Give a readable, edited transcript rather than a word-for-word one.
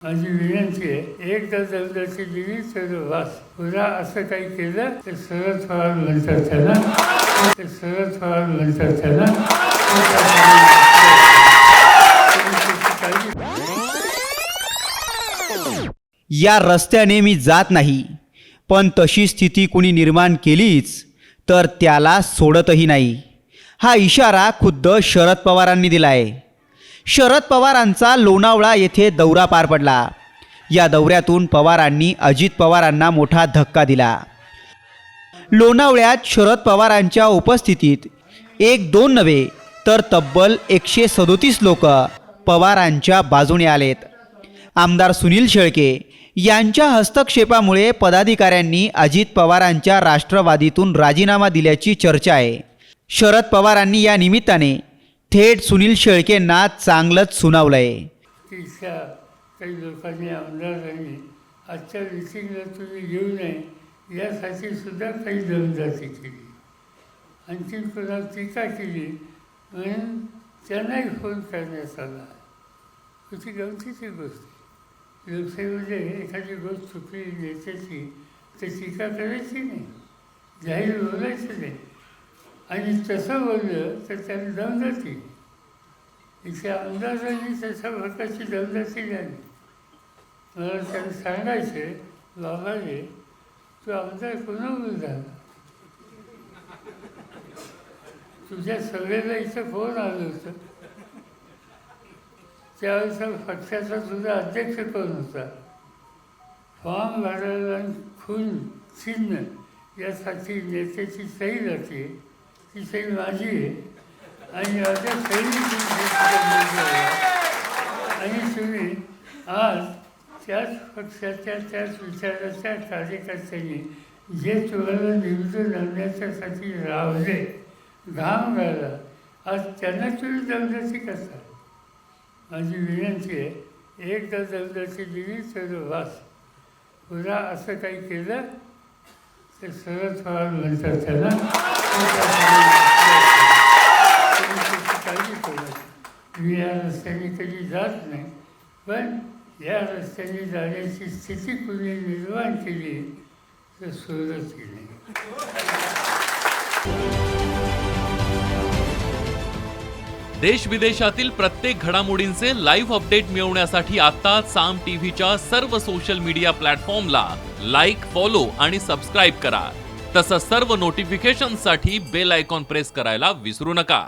माझी विनंती आहे, एकदा दलदलची दिली तर वास. पुन्हा असं काही केलं तर शरद पवार म्हणतात त्याला, शरद पवार म्हणतात त्याला. या रस्त्याने मी जात नाही, पण तशी स्थिती कुणी निर्माण केलीच तर त्याला सोडतही नाही. हा इशारा खुद्द शरद पवारांनी दिलाय. शरद पवारांचा लोणावळा येथे दौरा पार पडला. या दौऱ्यातून पवारांनी अजित पवारांना मोठा धक्का दिला. लोणावळ्यात शरद पवारांच्या उपस्थितीत 1-2 नव्हे तर तब्बल 137 लोक पवारांच्या बाजूने आलेत. आमदार सुनील शेळके यांच्या हस्तक्षेपामुळे पदाधिकाऱ्यांनी अजित पवारांच्या राष्ट्रवादीतून राजीनामा दिल्याची चर्चा आहे. शरद पवारांनी या निमित्ताने थेट सुनील शेळकेंना चांगलंच सुनावलंय. काही लोकांनी आमदारांनी आजच्या मिटिंगला तुम्ही येऊ नये यासाठी सुद्धा काही दमदाटी केली. आणखी कोणाला टीका केली म्हणून त्यांनाही फोन करण्यात आला. तुझी गमतीची गोष्ट. लोकसेवेमध्ये एखादी गोष्ट चुकली नेत्याची तर टीका करायची नाही, जाहीर बोलायचं नाही. आणि तसं बोललं तर त्याने दमदाटी. इथे आमदारांनी त्याच्या भकाची दमदाटी झाली. मला त्याने सांगायचे, बाबा रे तू आमदार कोणावर झाला, तुझ्या सगळ्याला इथं फोन आलं होतं. त्यावेळेस पक्षाचा तुझा अध्यक्ष कोण होता. फॉर्म भरायला खून चिन्ह यासाठी नेत्याची सही जाते, ती सही माझी आहे. आणि माझ्या सही आणि तुम्ही आज त्याच पक्षाच्या त्याच विचाराच्या कार्यकर्त्यांनी जे तुम्हाला निवडून आणण्याच्यासाठी रावले, घाम गाळला, आज त्यांना तुम्ही दमदाटी करता. माझी विनंती आहे, एकदा दमदाटी दिली तर वास. पुन्हा असं काही केलं तर शरद पवार म्हणतात त्याला. काळजी करू. मी या रस्त्याने कधी जात नाही, पण या रस्त्याने जाण्याची स्थिती कुणी निर्माण केली तर सोडत नाही. देश विदेशातील प्रत्येक घडामोडींचे लाईव्ह अपडेट मिळवण्यासाठी आता साम टीव्हीच्या सर्व सोशल मीडिया प्लॅटफॉर्मला लाईक, फॉलो आणि सबस्क्राईब करा. तसंच सर्व नोटिफिकेशनसाठी बेल आयकॉन प्रेस करायला विसरू नका.